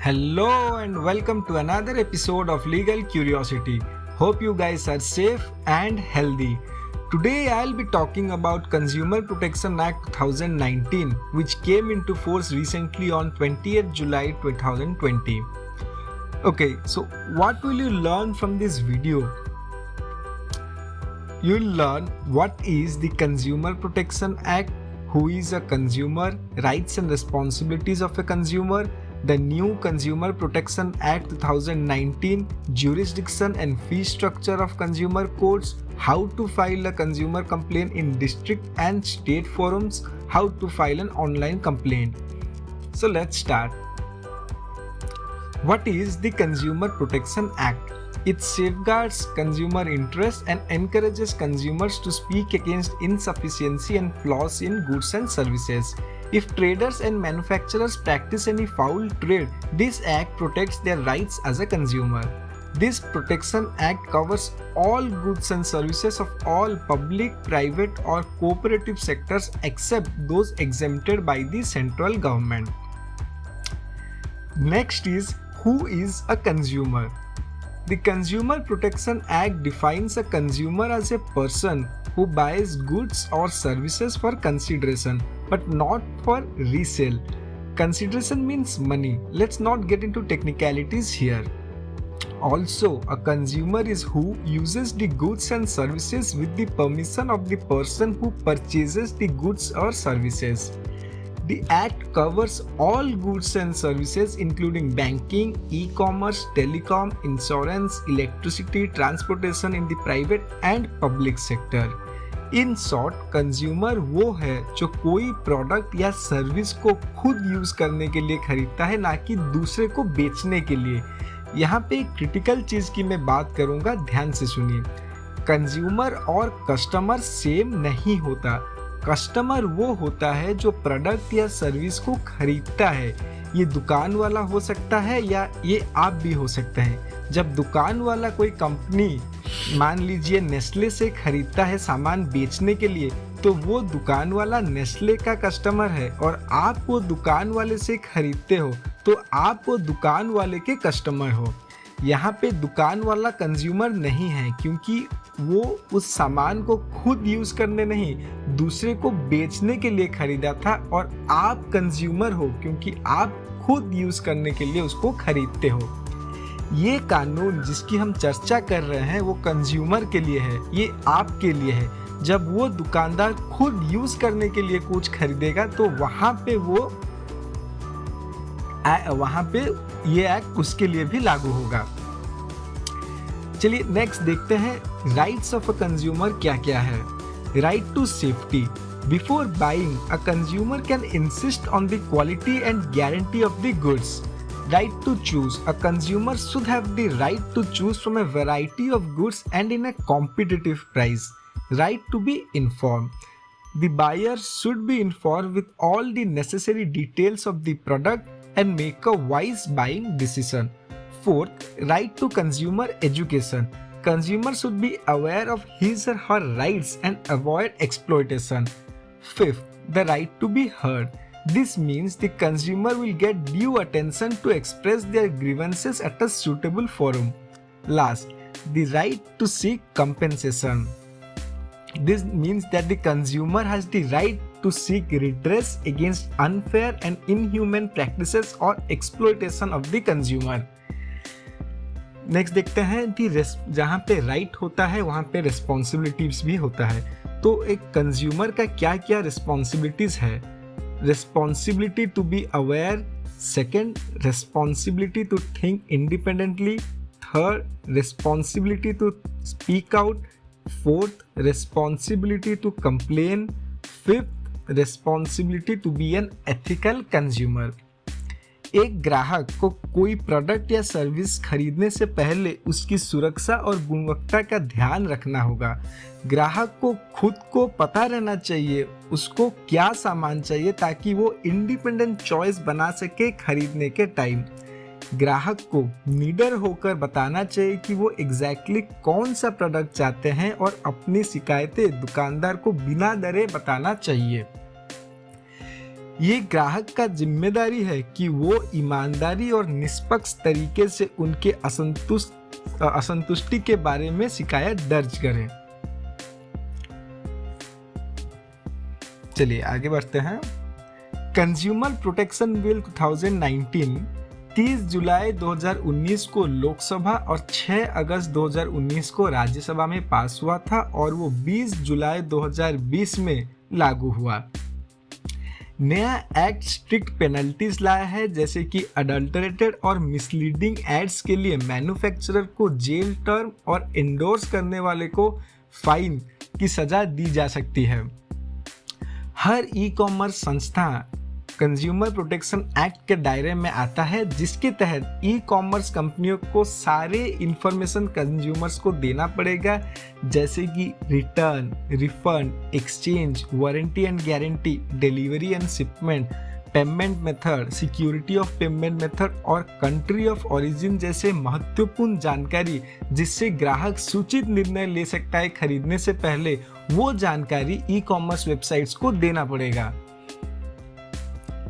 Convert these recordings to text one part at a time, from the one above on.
Hello and welcome to another episode of Legal Curiosity. Hope you guys are safe and healthy. Today I'll be talking about Consumer Protection Act 2019, which came into force recently on 20th July 2020. Okay, so what will you learn from this video? You'll learn what is the Consumer Protection Act, who is a consumer, rights and responsibilities of a consumer, the new Consumer Protection Act 2019, jurisdiction and fee structure of consumer courts, how to file a consumer complaint in district and state forums, how to file an online complaint. So let's start. What is the Consumer Protection Act? It safeguards consumer interests and encourages consumers to speak against insufficiency and flaws in goods and services. If traders and manufacturers practice any foul trade, this act protects their rights as a consumer. This Protection Act covers all goods and services of all public, private or cooperative sectors except those exempted by the central government. Next is, who is a consumer? The Consumer Protection Act defines a consumer as a person who buys goods or services for consideration, but not for resale. Consideration means money. Let's not get into technicalities here. Also, a consumer is who uses the goods and services with the permission of the person who purchases the goods or services. The Act covers all goods and services including banking, e-commerce, telecom, insurance, electricity, transportation in the private and public sector. In short consumer वो है जो कोई product या service को खुद use करने के लिए खरीदता है, ना कि दूसरे को बेचने के लिए। यहाँ पे एक क्रिटिकल चीज की मैं बात करूंगा, ध्यान से सुनिए। कंज्यूमर और कस्टमर सेम नहीं होता। कस्टमर वो होता है जो प्रोडक्ट या सर्विस को खरीदता है। ये दुकान वाला हो सकता है या ये आप भी हो सकते हैं। जब दुकान वाला कोई कंपनी, मान लीजिए नेस्ले से खरीदता है सामान बेचने के लिए, तो वो दुकान वाला नेस्ले का कस्टमर है, और आप वो दुकान वाले से खरीदते हो तो आप वो दुकान वाले के कस्टमर हो। यहाँ पे दुकान वाला कंज्यूमर नहीं है, क्योंकि वो उस सामान को खुद यूज करने नहीं, दूसरे को बेचने के लिए खरीदा था, और आप कंज्यूमर हो क्योंकि आप खुद यूज करने के लिए उसको खरीदते हो। ये कानून जिसकी हम चर्चा कर रहे हैं वो कंज्यूमर के लिए है, ये आपके लिए है। जब वो दुकानदार खुद यूज करने के लिए कुछ खरीदेगा तो वहां पे ये एक्ट उसके लिए भी लागू होगा। चलिए नेक्स्ट देखते हैं राइट्स ऑफ अ कंज्यूमर क्या क्या है। Right to safety. Before buying a consumer can insist on the quality and guarantee of the goods. Right to choose. A consumer should have the right to choose from a variety of goods and in a competitive price. Right to be informed. The buyer should be informed with all the necessary details of the product and make a wise buying decision. Fourth, right to consumer education. Consumer should be aware of his or her rights and avoid exploitation. Fifth, the right to be heard. This means the consumer will get due attention to express their grievances at a suitable forum. Last, the right to seek compensation. This means that the consumer has the right to seek redress against unfair and inhuman practices or exploitation of the consumer. Next देखते हैं जहाँ पे right होता है वहाँ पे responsibilities भी होता है। तो एक consumer का क्या क्या responsibilities है? Responsibility to be aware. Second, responsibility to think independently. Third, responsibility to speak out. Fourth, responsibility to complain. Fifth, responsibility to be an ethical consumer. एक ग्राहक को कोई प्रोडक्ट या सर्विस खरीदने से पहले उसकी सुरक्षा और गुणवत्ता का ध्यान रखना होगा। ग्राहक को खुद को पता रहना चाहिए उसको क्या सामान चाहिए, ताकि वो इंडिपेंडेंट चॉइस बना सके खरीदने के टाइम। ग्राहक को निडर होकर बताना चाहिए कि वो एग्जैक्टली कौन सा प्रोडक्ट चाहते हैं, और अपनी शिकायतें दुकानदार को बिना डरे बताना चाहिए। ये ग्राहक का जिम्मेदारी है कि वो ईमानदारी और निष्पक्ष तरीके से उनके असंतुष्टि के बारे में शिकायत दर्ज करें। चलिए आगे बढ़ते हैं। कंज्यूमर प्रोटेक्शन बिल 2019 30 जुलाई 2019 को लोकसभा और 6 अगस्त 2019 को राज्यसभा में पास हुआ था और वो 20 जुलाई 2020 में लागू हुआ। नया एक्ट स्ट्रिक्ट पेनल्टीज लाया है, जैसे कि अडल्टरेटेड और मिसलीडिंग एड्स के लिए मैन्युफैक्चरर को जेल टर्म और एंडोर्स करने वाले को फाइन की सजा दी जा सकती है। हर ई कॉमर्स संस्था कंज्यूमर प्रोटेक्शन एक्ट के दायरे में आता है, जिसके तहत ई कॉमर्स कंपनियों को सारे इंफॉर्मेशन कंज्यूमर्स को देना पड़ेगा, जैसे कि return, refund, exchange, warranty and guarantee, delivery and shipment, payment method, security of payment method और कंट्री ऑफ ओरिजिन जैसे महत्वपूर्ण जानकारी, जिससे ग्राहक सूचित निर्णय ले सकता है खरीदने से पहले। वो जानकारी ई कॉमर्स वेबसाइट्स को देना पड़ेगा।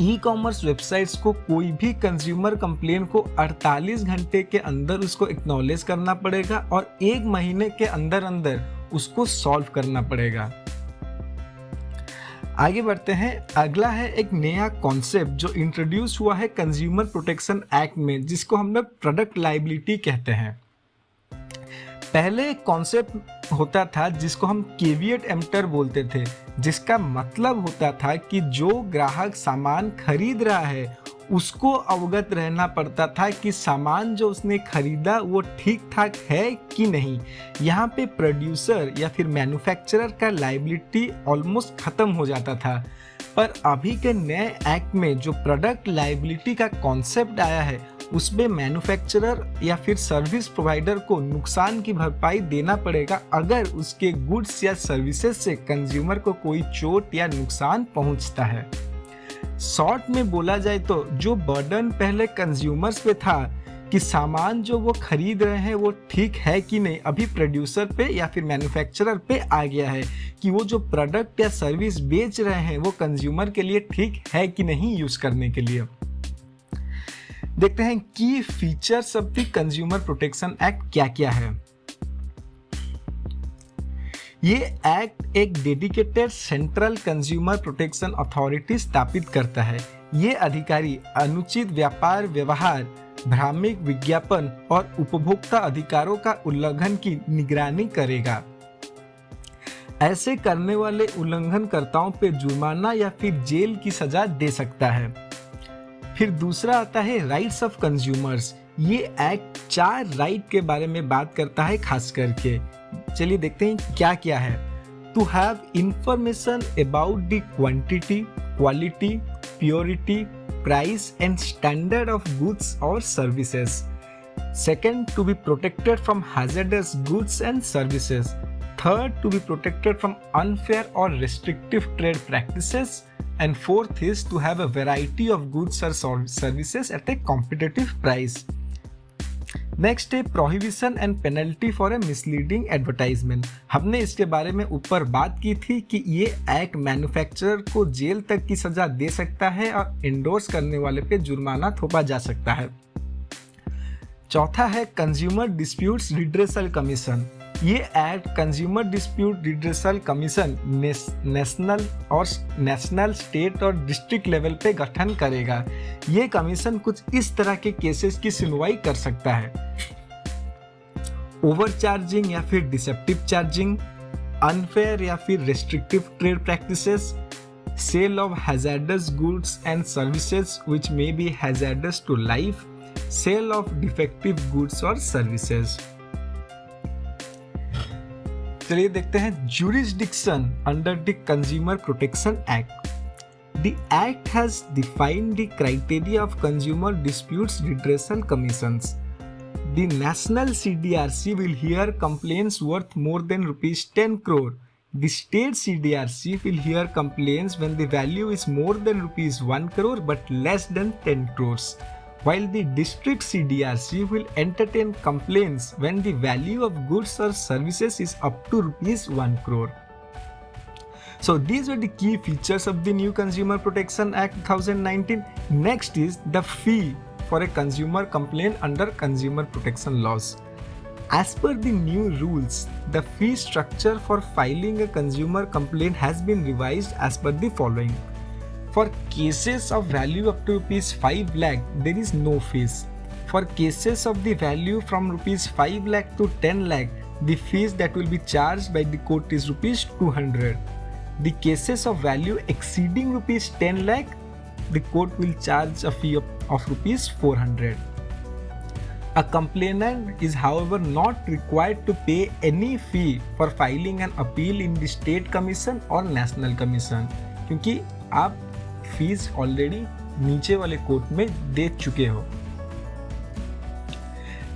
ई कॉमर्स वेबसाइट्स को कोई भी कंज्यूमर कंप्लेन को 48 घंटे के अंदर उसको एक्नॉलेज करना पड़ेगा और 1 महीने के अंदर अंदर उसको सॉल्व करना पड़ेगा। आगे बढ़ते हैं। अगला है एक नया कॉन्सेप्ट जो इंट्रोड्यूस हुआ है कंज्यूमर प्रोटेक्शन एक्ट में, जिसको हम लोग प्रोडक्ट लायबिलिटी कहते हैं। पहले एक कॉन्सेप्ट होता था जिसको हम केविएट एम्प्टर बोलते थे, जिसका मतलब होता था कि जो ग्राहक सामान खरीद रहा है उसको अवगत रहना पड़ता था कि सामान जो उसने खरीदा वो ठीक ठाक है कि नहीं। यहाँ पे प्रोड्यूसर या फिर मैन्युफैक्चरर का लायबिलिटी ऑलमोस्ट खत्म हो जाता था। पर अभी के नए एक्ट में जो प्रोडक्ट लायबिलिटी का कॉन्सेप्ट आया है, उसमें मैन्युफैक्चरर या फिर सर्विस प्रोवाइडर को नुकसान की भरपाई देना पड़ेगा अगर उसके गुड्स या सर्विसेज से कंज्यूमर को कोई चोट या नुकसान पहुंचता है। शॉर्ट में बोला जाए तो जो बर्डन पहले कंज्यूमर्स पे था कि सामान जो वो खरीद रहे हैं वो ठीक है कि नहीं, अभी प्रोड्यूसर पे या फिर मैन्युफैक्चरर पे आ गया है कि वो जो प्रोडक्ट या सर्विस बेच रहे हैं वो कंज्यूमर के लिए ठीक है कि नहीं यूज करने के लिए। देखते हैं की features of the consumer protection act क्या क्या है। ये एक्ट एक dedicated central consumer protection authority स्थापित करता है। ये अधिकारी अनुचित व्यापार व्यवहार, भ्रामक विज्ञापन और उपभोक्ता अधिकारों का उल्लंघन की निगरानी करेगा। ऐसे करने वाले उल्लंघनकर्ताओं पे जुर्माना या फिर जेल की सजा दे सकता है। फिर दूसरा आता है राइट्स ऑफ कंज्यूमर्स। ये एक्ट 4 राइट के बारे में बात करता है खास करके। चलिए देखते हैं क्या क्या है। To have information about the quantity, quality, purity, price and standard of goods और services. Second, to be protected from hazardous goods and services. Third, to be protected from unfair or restrictive trade practices. And fourth is to have a variety of goods or services at a competitive price. Next है prohibition and penalty for a misleading advertisement. हमने इसके बारे में ऊपर बात की थी कि ये एक्ट मैन्युफैक्चरर को जेल तक की सजा दे सकता है और एंडोर्स करने वाले पे जुर्माना थोपा जा सकता है। चौथा है कंज्यूमर डिस्प्यूट्स रिड्रेसल कमीशन। ये act consumer dispute redressal commission national, state और डिस्ट्रिक्ट लेवल पे गठन करेगा। ये कमीशन कुछ इस तरह के केसेस की सुनवाई कर सकता है। ओवरचार्जिंग या फिर डिसेप्टिव चार्जिंग, अनफेयर या फिर restrictive trade practices, sale of hazardous goods and services which may be hazardous to life, sale of defective goods और सर्विसेज। चलिए देखते हैं jurisdiction under the Consumer Protection Act. The Act has defined the criteria of Consumer Disputes Redressal Commissions. The National CDRC will hear complaints worth more than rupees 10 crore. The State CDRC will hear complaints when the value is more than rupees 1 crore but less than 10 crores. While the district CDRC will entertain complaints when the value of goods or services is up to rupees 1 crore. So these were the key features of the new Consumer Protection Act 2019. Next is the fee for a consumer complaint under consumer protection laws. As per the new rules, the fee structure for filing a consumer complaint has been revised as per the following. For cases of value up to rupees 5 lakh, there is no fees. For cases of the value from rupees 5 lakh to 10 lakh, the fees that will be charged by the court is rupees 200. The cases of value exceeding rupees 10 lakh, the court will charge a fee of rupees 400. A complainant is however not required to pay any fee for filing an appeal in the state commission or national commission, क्योंकि आप fees already नीचे वाले court में दे चुके हो।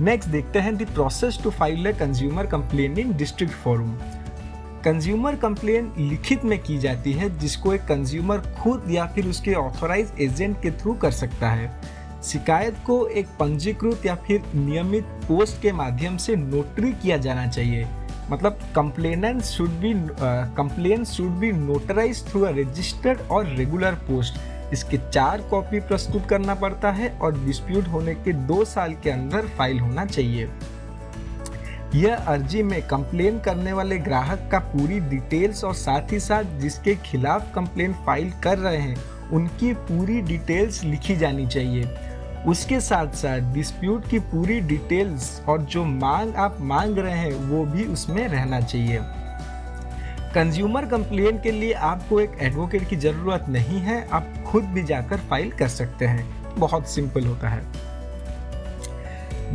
Next देखते हैं the process to file a consumer complaint in district forum. Consumer complaint लिखित में की जाती है, जिसको एक कंज्यूमर खुद या फिर उसके ऑथोराइज एजेंट के थ्रू कर सकता है। शिकायत को एक पंजीकृत या फिर नियमित पोस्ट के माध्यम से नोटरी किया जाना चाहिए। मतलब complain should be notarize through a registered और रेगुलर पोस्ट। इसके 4 कॉपी प्रस्तुत करना पड़ता है और डिस्प्यूट होने के 2 साल के अंदर फाइल होना चाहिए। यह अर्जी में कंप्लेन करने वाले ग्राहक का पूरी डिटेल्स और साथ ही साथ जिसके खिलाफ कंप्लेन फाइल कर रहे हैं उनकी पूरी डिटेल्स लिखी जानी चाहिए। उसके साथ साथ डिस्प्यूट की पूरी डिटेल्स और जो मांग आप मांग रहे हैं वो भी उसमें रहना चाहिए। कंज्यूमर कंप्लेंट के लिए आपको एक एडवोकेट की ज़रूरत नहीं है, आप खुद भी जाकर फाइल कर सकते हैं। बहुत सिंपल होता है।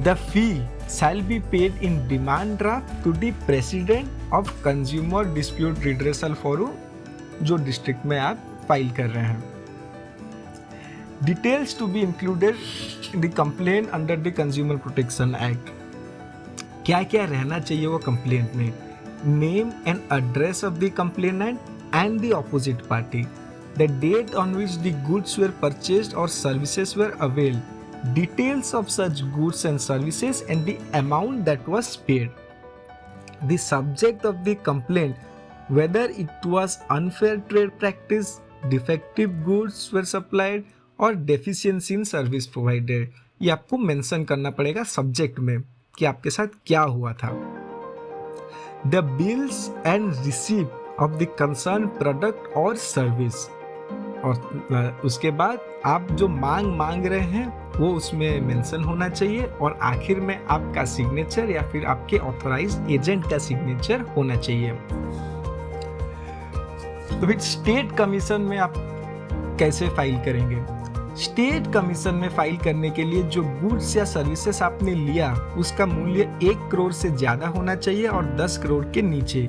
The fee shall be paid in demand draft to the president of consumer dispute redressal forum, जो डिस्ट्रिक्ट में आप फाइल कर रहे हैं। Details to be included in the complaint under the consumer protection act. क्या क्या रहना चाहिए वो कंप्लेंट में? Name and address of the complainant and the opposite party, the date on which the goods were purchased or services were availed, details of such goods and services and the amount that was paid, the subject of the complaint, whether it was unfair trade practice, defective goods were supplied or deficiency in service provided। ये आपको mention करना पड़ेगा subject में कि आपके साथ क्या हुआ था। The bills and receipt of the concerned product or service, और उसके बाद आप जो मांग रहे हैं वो उसमें मेंशन होना चाहिए और आखिर में आपका सिग्नेचर या फिर आपके ऑथराइज्ड एजेंट का सिग्नेचर होना चाहिए। तो फिर स्टेट कमीशन में आप कैसे फाइल करेंगे? स्टेट कमीशन में फाइल करने के लिए जो गुड्स या सर्विसेज आपने लिया उसका मूल्य 1 करोड़ से ज़्यादा होना चाहिए और 10 करोड़ के नीचे।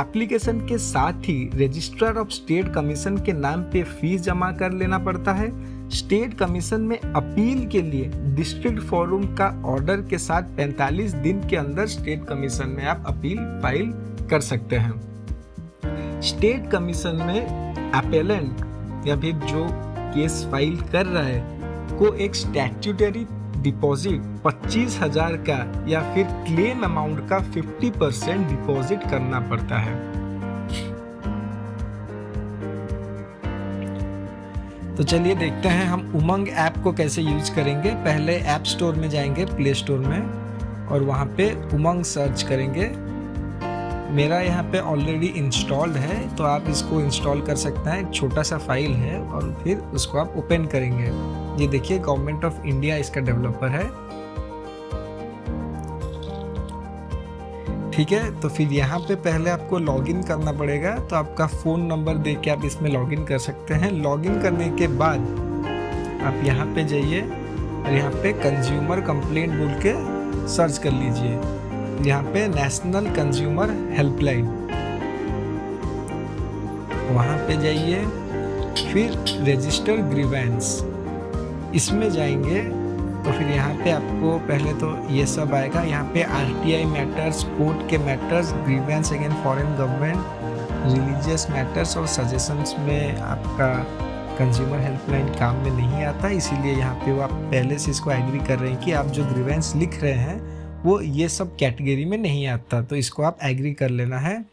एप्लीकेशन के साथ ही रजिस्ट्रार ऑफ स्टेट कमीशन के नाम पे फीस जमा कर लेना पड़ता है। स्टेट कमीशन में अपील के लिए डिस्ट्रिक्ट फोरम का ऑर्डर के साथ 45 दिन के अंदर स्टेट कमीशन में आप अपील फाइल कर सकते हैं। स्टेट कमीशन में अपेलेंट या फिर जो केस फाइल कर रहा है को एक स्टैट्यूटरी डिपॉजिट 25,000 का या फिर क्लेम अमाउंट का 50% डिपॉजिट करना पड़ता है। तो चलिए देखते हैं हम उमंग ऐप को कैसे यूज करेंगे। पहले ऐप स्टोर में जाएंगे, प्ले स्टोर में, और वहाँ पे उमंग सर्च करेंगे। मेरा यहाँ पे ऑलरेडी इंस्टॉल्ड है तो आप इसको इंस्टॉल कर सकते हैं। एक छोटा सा फाइल है और फिर उसको आप ओपन करेंगे। ये देखिए गवर्नमेंट ऑफ इंडिया इसका डेवलपर है। ठीक है, तो फिर यहाँ पे पहले आपको लॉगिन करना पड़ेगा। तो आपका फ़ोन नंबर दे के आप इसमें लॉगिन कर सकते हैं। लॉगिन करने के बाद आप यहाँ पे जाइए और यहाँ पे कंज्यूमर कंप्लेंट बोल के सर्च कर लीजिए। यहाँ पे नेशनल कंज्यूमर हेल्पलाइन, वहाँ पे जाइए, फिर रजिस्टर ग्रीवेंस, इसमें जाएंगे तो फिर यहाँ पे आपको पहले तो ये सब आएगा। यहाँ पे आरटीआई मैटर्स, कोर्ट के matters, grievance against foreign government, religious matters और सजेशंस में आपका कंज्यूमर हेल्पलाइन काम में नहीं आता। इसीलिए यहाँ पे वो आप पहले से इसको एग्री कर रहे हैं कि आप जो ग्रीवेंस लिख रहे हैं वो ये सब कैटेगरी में नहीं आता, तो इसको आप एग्री कर लेना है।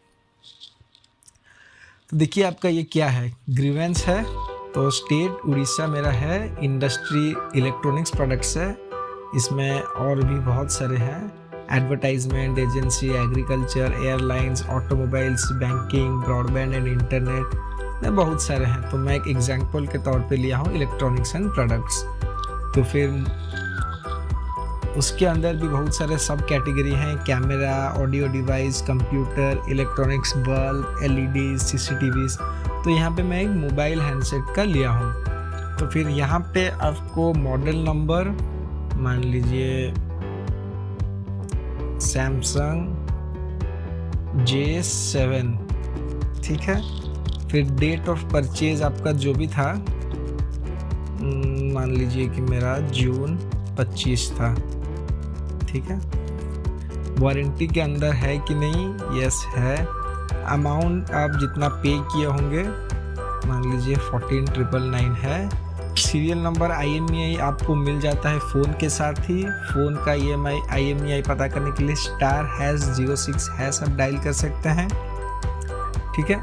देखिए आपका ये क्या है, ग्रीवेंस है। तो स्टेट उड़ीसा मेरा है, इंडस्ट्री इलेक्ट्रॉनिक्स प्रोडक्ट्स है, इसमें और भी बहुत सारे हैं, advertisement agency, agriculture, airlines, automobiles, banking, broadband and internet, बहुत सारे हैं। तो मैं एक एग्जांपल के तौर पे लिया हूँ इलेक्ट्रॉनिक्स एंड प्रोडक्ट्स। तो फिर उसके अंदर भी बहुत सारे सब कैटेगरी हैं, camera, audio device, computer, electronics, bulb, LED, CCTVs. तो यहाँ पे मैं एक मोबाइल हैंडसेट का लिया हूँ। तो फिर यहाँ पे आपको मॉडल नंबर मान लीजिए सैमसंग J7, ठीक है। फिर डेट ऑफ परचेज आपका जो भी था, मान लीजिए कि मेरा जून 25 था, ठीक है। वारंटी के अंदर है कि नहीं, यस है। अमाउंट आप जितना पे किए होंगे मान लीजिए 14,999 है। सीरियल नंबर IMEI आपको मिल जाता है फ़ोन के साथ ही। फ़ोन का IMEI पता करने के लिए *#06# आप डायल कर सकते हैं, ठीक है।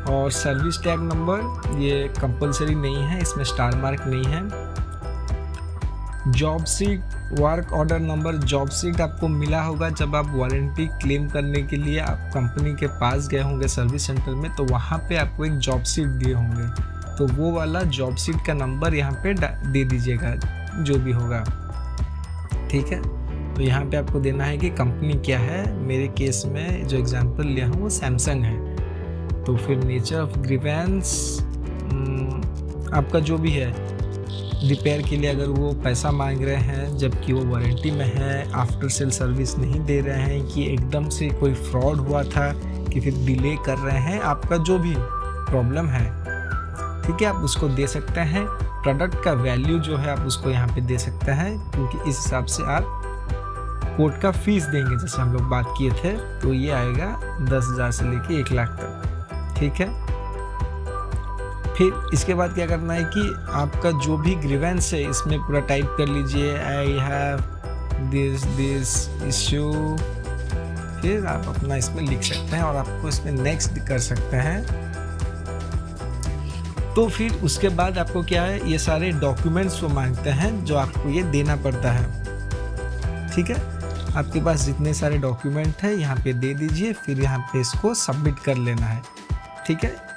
और सर्विस टैग नंबर ये कंपलसरी नहीं है, इसमें स्टार मार्क नहीं है। Job seat, work order number, job seat आपको मिला होगा जब आप वारंटी क्लेम करने के लिए आप कंपनी के पास गए होंगे सर्विस सेंटर में, तो वहाँ पे आपको एक जॉब सीट दिए होंगे। तो वो वाला जॉब सीट का नंबर यहाँ पे दे दीजिएगा जो भी होगा, ठीक है। तो यहाँ पे आपको देना है कि कंपनी क्या है। मेरे केस में जो एग्जांपल लिया हूँ वो सैमसंग है। तो फिर नेचर ऑफ ग्रीवेंस आपका जो भी है, रिपेयर के लिए अगर वो पैसा मांग रहे हैं जबकि वो वारंटी में है, आफ्टर सेल सर्विस नहीं दे रहे हैं, कि एकदम से कोई फ्रॉड हुआ था, कि फिर डिले कर रहे हैं, आपका जो भी प्रॉब्लम है, ठीक है, आप उसको दे सकते हैं। प्रोडक्ट का वैल्यू जो है आप उसको यहाँ पे दे सकते हैं, क्योंकि इस हिसाब से आप कोर्ट का फीस देंगे, जैसे हम लोग बात किए थे। तो ये आएगा 10,000 से लेके 1 लाख तक, ठीक है। फिर इसके बाद क्या करना है कि आपका जो भी ग्रीवेंस है इसमें पूरा टाइप कर लीजिए, आई हैव दिस इश्यू। फिर आप अपना इसमें लिख सकते हैं और आपको इसमें नेक्स्ट कर सकते हैं। तो फिर उसके बाद आपको क्या है, ये सारे डॉक्यूमेंट्स वो मांगते हैं जो आपको ये देना पड़ता है, ठीक है। आपके पास जितने सारे डॉक्यूमेंट है यहाँ पे दे दीजिए, फिर यहाँ पे इसको सबमिट कर लेना है, ठीक है।